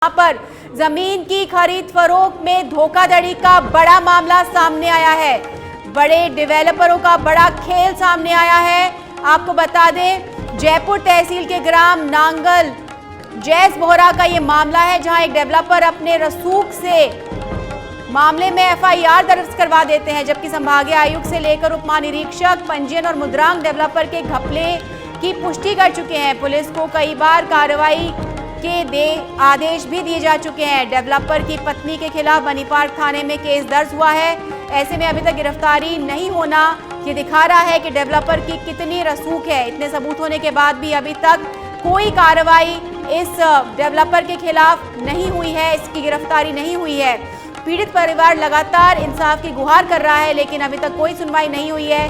यहाँ पर जमीन की खरीद फरोख्त में धोखाधड़ी का बड़ा मामला सामने आया है। बड़े डेवलपरों का बड़ा खेल सामने आया है। आपको बता दें, जयपुर तहसील के ग्राम नांगल जैस बोहरा का ये मामला है, जहां एक डेवलपर अपने रसूख से मामले में एफआईआर दर्ज करवा देते हैं, जबकि संभागीय आयुक्त से लेकर उप महानिरीक्षक पंजीयन और मुद्रांक डेवलपर के घपले की पुष्टि कर चुके हैं। पुलिस को कई बार कार्रवाई के आदेश भी दिए जा चुके हैं। डेवलपर की पत्नी के खिलाफ बनीपार्क थाने में केस दर्ज हुआ है। ऐसे में अभी तक गिरफ्तारी नहीं होना ये दिखा रहा है कि डेवलपर की कितनी रसूख है। इतने सबूत होने के बाद भी अभी तक कोई कार्रवाई इस डेवलपर के खिलाफ नहीं हुई है, इसकी गिरफ्तारी नहीं हुई है। पीड़ित परिवार लगातार इंसाफ की गुहार कर रहा है, लेकिन अभी तक कोई सुनवाई नहीं हुई है।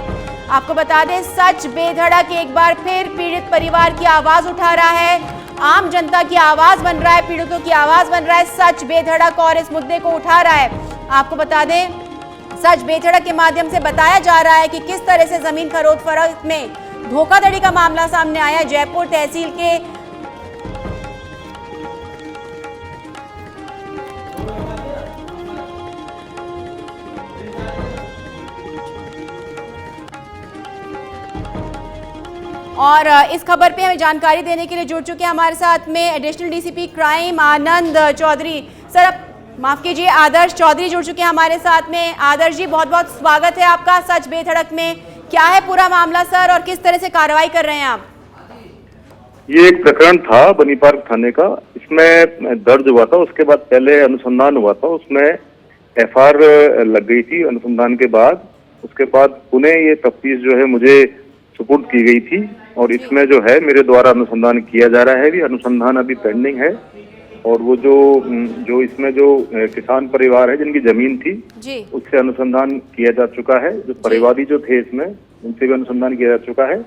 आपको बता दें, सच बेधड़क एक बार फिर पीड़ित परिवार की आवाज उठा रहा है, आम जनता की आवाज बन रहा है, पीड़ितों की आवाज बन रहा है, सच बेधड़क और इस मुद्दे को उठा रहा है। आपको बता दें, सच बेधड़क के माध्यम से बताया जा रहा है कि किस तरह से जमीन खरीद फरोख्त में धोखाधड़ी का मामला सामने आया। जयपुर तहसील के और इस खबर पे हमें जानकारी देने के लिए जुड़ चुके हैं हमारे साथ में एडिशनल डीसीपी क्राइम आनंद चौधरी। सर, अब माफ कीजिए, आदर्श चौधरी जुड़ चुके हैं हमारे साथ में। आदर्श जी, बहुत बहुत स्वागत है आपका सच बेधड़क में। क्या है पूरा मामला सर, और किस तरह से कार्रवाई कर रहे हैं आप? ये एक प्रकरण था बनीपार्क थाने का, इसमें दर्ज हुआ था। उसके बाद पहले अनुसंधान हुआ था, उसमें एफआईआर लग गई थी अनुसंधान के बाद। उसके बाद पुनः ये तफ्तीश जो है मुझे सुपुर्द की गई थी, और इसमें जो है मेरे द्वारा अनुसंधान किया जा रहा है। भी अनुसंधान अभी पेंडिंग है, और वो जो इसमें जो किसान परिवार है जिनकी जमीन थी जी, उससे अनुसंधान किया जा चुका है। जो परिवादी जो थे इसमें, उनसे भी अनुसंधान किया जा चुका है,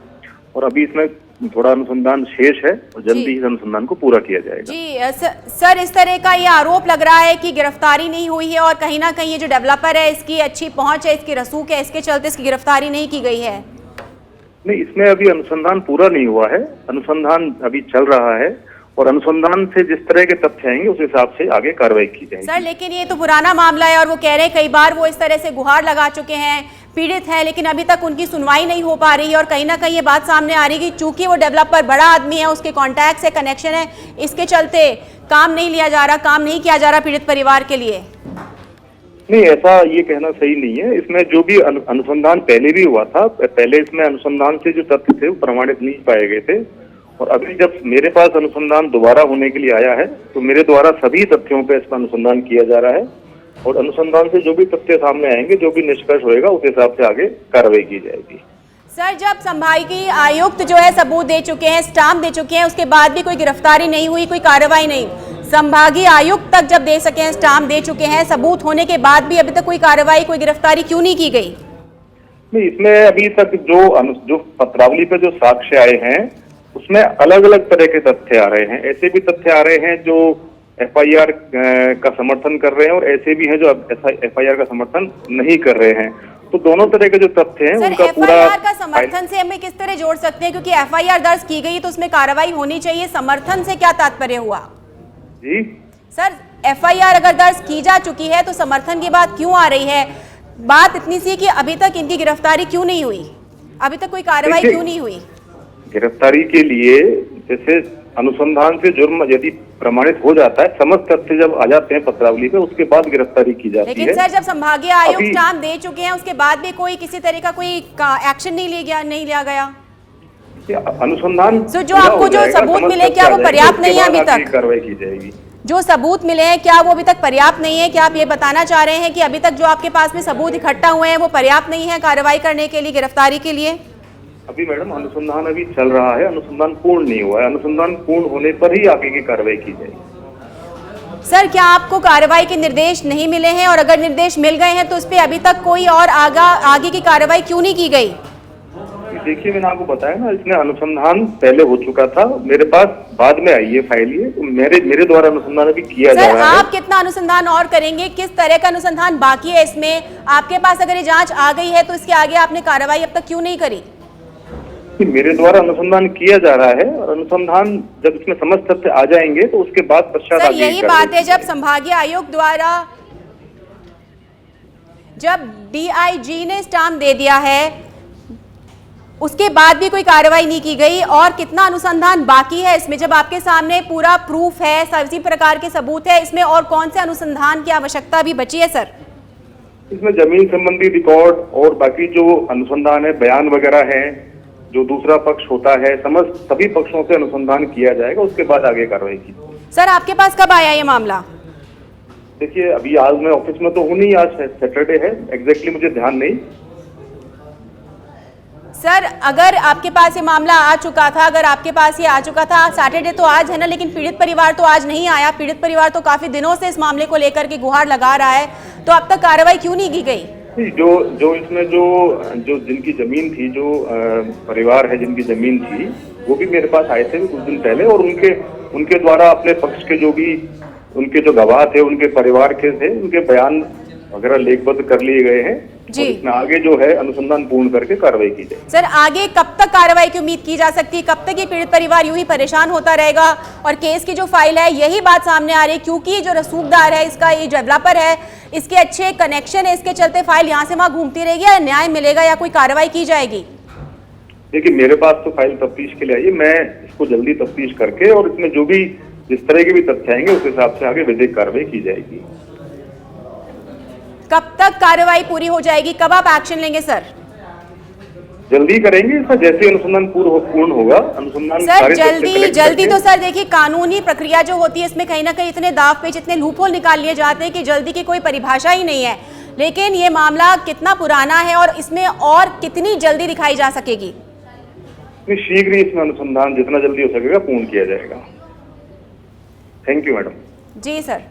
और अभी इसमें थोड़ा अनुसंधान शेष है, और जल्दी इस अनुसंधान को पूरा किया जाएगा। जी सर, इस तरह का ये आरोप लग रहा है कि गिरफ्तारी नहीं हुई है, और कहीं ना कहीं ये जो डेवलपर है इसकी अच्छी पहुंच है, इसकी रसूख है, इसके चलते इसकी गिरफ्तारी नहीं की गई है। नहीं, इसमें अभी अनुसंधान पूरा नहीं हुआ है, अनुसंधान अभी चल रहा है, और अनुसंधान से जिस तरह के तथ्य आएंगे उस हिसाब से आगे कार्रवाई की जाएगी। सर, लेकिन ये तो पुराना मामला है, और वो कह रहे हैं कई बार वो इस तरह से गुहार लगा चुके हैं, पीड़ित हैं, लेकिन अभी तक उनकी सुनवाई नहीं हो पा रही है। और कहीं ना कहीं ये बात सामने आ रही है कि चूंकि वो डेवलपर बड़ा आदमी है, उसके कॉन्टैक्ट है, कनेक्शन है, इसके चलते काम नहीं लिया जा रहा, काम नहीं किया जा रहा पीड़ित परिवार के लिए। नहीं, ऐसा ये कहना सही नहीं है। इसमें जो भी अनुसंधान पहले भी हुआ था, पहले इसमें अनुसंधान से जो तथ्य थे वो प्रमाणित नहीं पाए गए थे, और अभी जब मेरे पास अनुसंधान दोबारा होने के लिए आया है, तो मेरे द्वारा सभी तथ्यों पर इसका अनुसंधान किया जा रहा है, और अनुसंधान से जो भी तथ्य सामने आएंगे, जो भी निष्कर्ष होगा, उस हिसाब से आगे कार्रवाई की जाएगी। सर, जब संभागीय आयुक्त जो है सबूत दे चुके हैं, स्टाम्प दे चुके हैं, उसके बाद भी कोई गिरफ्तारी नहीं हुई, कोई कार्रवाई नहीं, संभागीय आयुक्त तक जब दे सके हैं, स्टाम्प दे चुके हैं, सबूत होने के बाद भी अभी तक कोई कार्रवाई, कोई गिरफ्तारी क्यों नहीं की गई? नहीं, इसमें अभी तक जो पत्रावली पे जो साक्ष्य आए हैं उसमें अलग अलग तरह के तथ्य आ रहे हैं। ऐसे भी तथ्य आ रहे हैं जो एफआईआर का समर्थन कर रहे हैं, और ऐसे भी हैं जो एफआईआर का समर्थन नहीं कर रहे हैं। तो दोनों तरह के जो तथ्य हैं उनका पूरा एफआईआर का समर्थन से हमें किस तरह जोड़ सकते हैं, क्योंकि एफआईआर दर्ज की गई तो उसमें कार्रवाई होनी चाहिए। समर्थन से क्या तात्पर्य हुआ? जी सर, एफआईआर अगर दर्ज की जा चुकी है तो समर्थन की बात क्यों आ रही है? बात इतनी सी कि अभी तक इनकी गिरफ्तारी क्यों नहीं हुई, अभी तक कोई कार्रवाई क्यों नहीं हुई? गिरफ्तारी के लिए जैसे अनुसंधान से जुर्म यदि प्रमाणित हो जाता है, समस्त तथ्य जब आ जाते हैं पत्रावली पे, उसके बाद गिरफ्तारी की जाती है। लेकिन सर, जब संभागीय आयुक्त स्टाम्प दे चुके हैं, उसके बाद भी कोई किसी तरह का कोई एक्शन नहीं लिया गया। अनुसंधान जो आपको जो सबूत मिले, क्या वो पर्याप्त नहीं है? अभी तक कार्रवाई की जाएगी। जो सबूत मिले हैं, क्या वो अभी तक पर्याप्त नहीं है? क्या आप ये बताना चाह रहे हैं कि अभी तक जो आपके पास में सबूत इकट्ठा हुए हैं वो पर्याप्त नहीं है कार्रवाई करने के लिए, गिरफ्तारी के लिए? अभी मैडम अनुसंधान अभी चल रहा है, अनुसंधान पूर्ण नहीं हुआ है। अनुसंधान पूर्ण होने पर ही आगे की कार्रवाई की जाएगी। सर, क्या आपको कार्रवाई के निर्देश नहीं मिले हैं, और अगर निर्देश मिल गए हैं तो उस पर अभी तक कोई और आगे की कार्रवाई क्यों नहीं की गई? देखिए, मैंने आपको बताया ना, इसमें अनुसंधान पहले हो चुका था, मेरे पास बाद में आई है फाइल, ये तो मेरे द्वारा अनुसंधान अभी किया जा रहा है। आप कितना अनुसंधान और करेंगे? किस तरह का अनुसंधान बाकी है इसमें? आपके पास अगर ये जांच आ गई है तो इसके आगे आपने कार्रवाई अब तक क्यों नहीं करी? मेरे द्वारा अनुसंधान किया जा रहा है और अनुसंधान जब इसमें समस्त तथ्य आ जाएंगे तो उसके बाद पश्चात सर आगे यही बात है, जब संभागीय आयुक्त द्वारा जब डीआईजी ने स्टाम्प दे दिया है उसके बाद भी कोई कार्रवाई नहीं की गई, और कितना अनुसंधान बाकी है इसमें? जब आपके सामने पूरा प्रूफ है, सभी प्रकार के सबूत है, इसमें और कौन से अनुसंधान की आवश्यकता भी बची है सर? इसमें जमीन संबंधी रिकॉर्ड और बाकी जो अनुसंधान है, बयान वगैरह है, जो दूसरा पक्ष होता है, समस्त सभी पक्षों से अनुसंधान किया जाएगा, उसके बाद आगे कार्रवाई की। सर आपके पास कब आया ये मामला? देखिए अभी आज मैं ऑफिस में तो हूँ नहीं, आज सैटरडे है, एग्जैक्टली मुझे ध्यान नहीं। सर अगर आपके पास ये मामला आ चुका था, अगर आपके पास ये आ चुका था, सैटरडे तो आज है ना, लेकिन पीड़ित परिवार तो आज नहीं आया। पीड़ित परिवार तो काफी दिनों से इस मामले को लेकर के गुहार लगा रहा है, तो अब तक कार्रवाई क्यों नहीं की गई? जो इसमें जो जिनकी जमीन थी, जो परिवार है जिनकी जमीन थी, वो भी मेरे पास आए थे कुछ दिन पहले, और उनके द्वारा अपने पक्ष के जो भी उनके जो गवाह थे, उनके परिवार के थे, उनके बयान वगैरह लेखबद्ध कर लिए गए हैं जी। इसमें आगे जो है अनुसंधान पूर्ण करके कार्रवाई की जाए। सर आगे कब तक कार्रवाई की उम्मीद की जा सकती है? कब तक ये पीड़ित परिवार यूं ही परेशान होता रहेगा? और केस की जो फाइल है यही बात सामने आ रही है, क्योंकि जो रसूखदार है, इसका ये डेवलपर है, इसके अच्छे कनेक्शन है, इसके चलते फाइल यहाँ से वहाँ घूमती रहेगी, या न्याय मिलेगा या कोई कार्रवाई की जाएगी? देखिए मेरे पास तो फाइल तफ्तीश के लिए आई है, मैं इसको जल्दी तफ्तीश करके और इसमें जो भी जिस तरह के भी तथ्य आएंगे उस हिसाब से आगे विधिक कार्रवाई की जाएगी। कब तक कार्रवाई पूरी हो जाएगी? कब आप एक्शन लेंगे सर? जल्दी करेंगे सर, जैसे अनुसंधान पूर्ण होगा। अनुसंधान सर जल्दी तो सर देखिए, कानूनी प्रक्रिया जो होती है इसमें कहीं ना कहीं इतने दाव पेच, इतने लूपहोल निकाल लिए जाते हैं कि जल्दी की कोई परिभाषा ही नहीं है। लेकिन ये मामला कितना पुराना है और इसमें और कितनी जल्दी दिखाई जा सकेगी? शीघ्र ही इसमें अनुसंधान जितना जल्दी हो सकेगा पूर्ण किया जाएगा। Thank you madam. जी सर,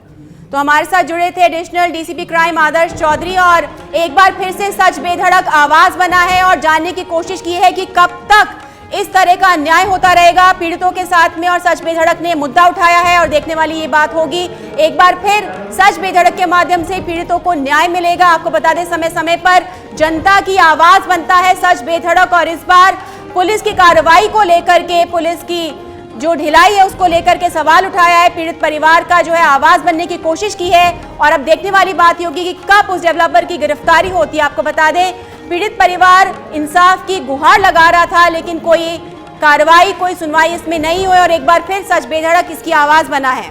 तो हमारे साथ जुड़े थे additional DCP crime Adarsh Chaudhary, और एक बार फिर से सच बेधड़क आवाज बना है और जानने की कोशिश की है कि कब तक इस तरह का अन्याय होता रहेगा पीड़ितों के साथ में। और सच बेधड़क ने मुद्दा उठाया है और देखने वाली ये बात होगी, एक बार फिर सच बेधड़क के माध्यम से पीड़ितों को न्याय मिलेगा। आपको बता दें, समय समय पर जनता की आवाज बनता है सच बेधड़क, और इस बार पुलिस की कार्रवाई को लेकर के, पुलिस की जो ढिलाई है उसको लेकर के सवाल उठाया है। पीड़ित परिवार का जो है आवाज बनने की कोशिश की है, और अब देखने वाली बात होगी कि कब उस डेवलपर की गिरफ्तारी होती है। आपको बता दें, पीड़ित परिवार इंसाफ की गुहार लगा रहा था, लेकिन कोई कार्रवाई, कोई सुनवाई इसमें नहीं हुई, और एक बार फिर सच बेधड़क इसकी आवाज बना है।